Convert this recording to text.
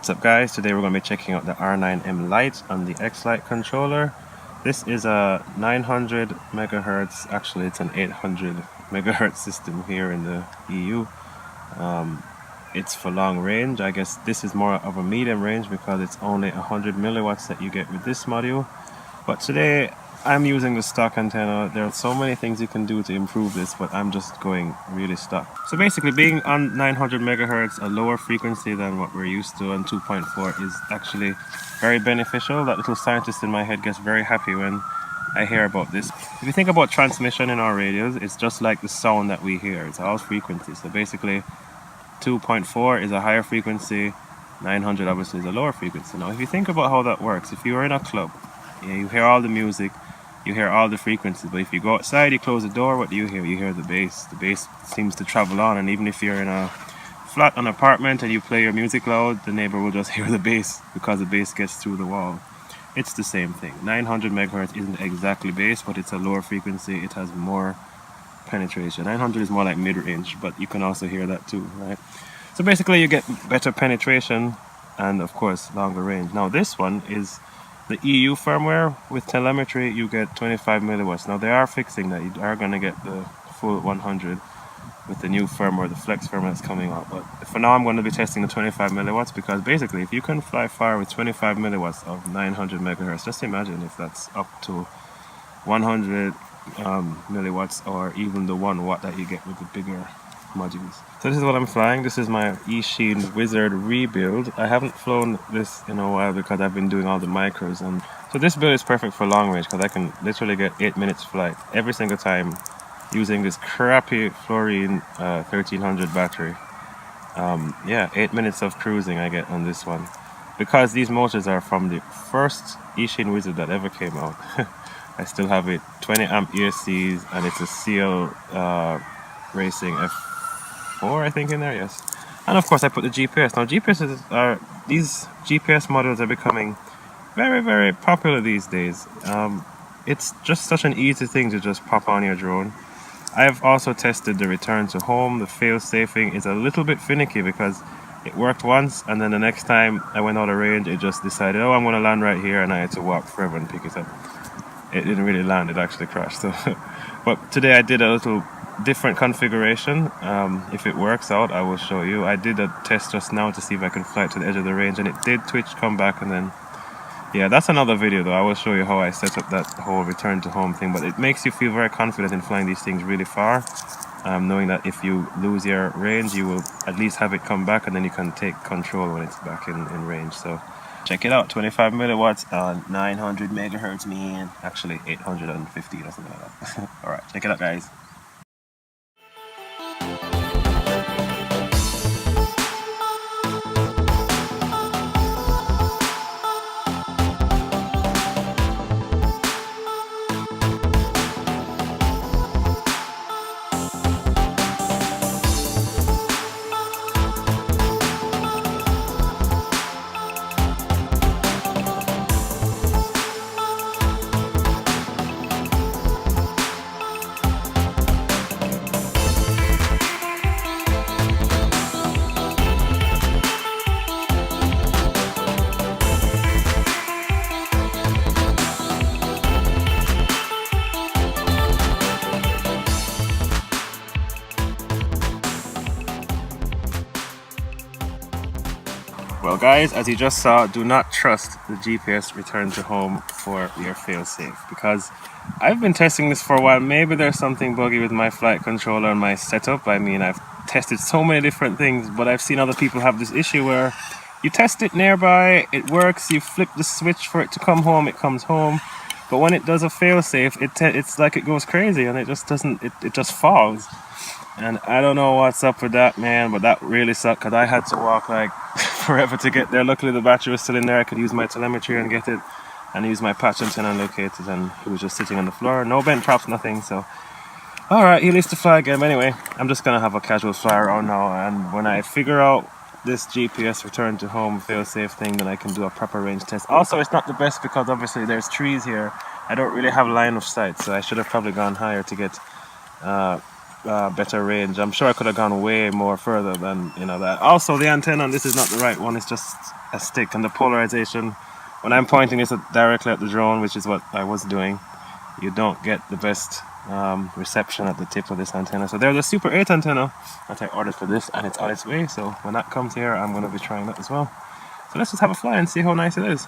What's up guys, today we're going to be checking out the R9M Lite on the X-Lite controller. This is a 900 megahertz, actually it's an 800 megahertz system here in the EU. It's for long range. I guess this is more of a medium range because it's only 100 milliwatts that you get with this module. But today I'm using the stock antenna. There are so many things you can do to improve this, but I'm just going really stock. So basically being on 900 megahertz, a lower frequency than what we're used to, and 2.4 is actually very beneficial. That little scientist in my head gets very happy when I hear about this. If you think about transmission in our radios, it's just like the sound that we hear. It's all frequencies. So basically 2.4 is a higher frequency, 900 obviously is a lower frequency. Now if you think about how that works, if you are in a club, you hear all the music, you hear all the frequencies, but if you go outside, you close the door, what do you hear? You hear the bass. The bass seems to travel on, and even if you're in a flat, an apartment, and you play your music loud, the neighbor will just hear the bass because the bass gets through the wall. It's the same thing. 900 megahertz isn't exactly bass, but it's a lower frequency. It has more penetration. 900 is more like mid-range, but you can also hear that too, right? So basically you get better penetration and of course longer range. Now this one is the EU firmware. With telemetry you get 25 milliwatts. Now they are fixing that. You are going to get the full 100 with the new firmware, the flex firmware that's coming out. But for now I'm going to be testing the 25 milliwatts because basically if you can fly far with 25 milliwatts of 900 megahertz, just imagine if that's up to 100 milliwatts or even the 1 watt that you get with the bigger modules. So this is what I'm flying. This is my eSheen Wizard rebuild. I haven't flown this in a while because I've been doing all the micros, and so this build is perfect for long range because I can literally get 8 minutes flight every single time using this crappy fluorine 1300 battery. Yeah, 8 minutes of cruising I get on this one because these motors are from the first eSheen Wizard that ever came out. I still have it, 20 amp ESCs, and it's a CL Racing F4 I think in there, yes. And of course I put the GPS. Now these GPS models are becoming very, very popular these days. It's just such an easy thing to just pop on your drone. I've also tested the return to home. The failsafing is a little bit finicky because it worked once and then the next time I went out of range it just decided, oh, I'm going to land right here, and I had to walk forever and pick it up. It didn't really land, it actually crashed. So but today I did a little different configuration. If it works out I will show you. I did a test just now to see if I can fly it to the edge of the range, and it did twitch, come back, and then yeah, that's another video though. I will show you how I set up that whole return to home thing, but it makes you feel very confident in flying these things really far, knowing that if you lose your range you will at least have it come back and then you can take control when it's back in range. So check it out, 25 milliwatts on 900 megahertz, man. Actually 850 or something like that. Alright, check it out guys. Well guys, as you just saw, do not trust the GPS return to home for your failsafe, because I've been testing this for a while. Maybe there's something buggy with my flight controller and my setup. I mean, I've tested so many different things, but I've seen other people have this issue where you test it nearby, it works, you flip the switch for it to come home, it comes home, but when it does a failsafe, it's like it goes crazy and it just doesn't, it just falls. And I don't know what's up with that, man, but that really sucked because I had to walk like forever to get there. Luckily the battery was still in there. I could use my telemetry and get it, and use my patch antenna and locate it, and he was just sitting on the floor. No bent props, nothing. So alright, he needs to fly again. But anyway, I'm just gonna have a casual fly around now, and when I figure out this GPS return to home failsafe thing, then I can do a proper range test. Also, it's not the best because obviously there's trees here. I don't really have line of sight, so I should have probably gone higher to get better range. I'm sure I could have gone way more further than that. Also, the antenna on this is not the right one. It's just a stick, and the polarization. When I'm pointing this directly at the drone, which is what I was doing, you don't get the best reception at the tip of this antenna. So there's a Super 8 antenna that I ordered for this, and it's on its way. So when that comes here, I'm going to be trying that as well. So let's just have a fly and see how nice it is.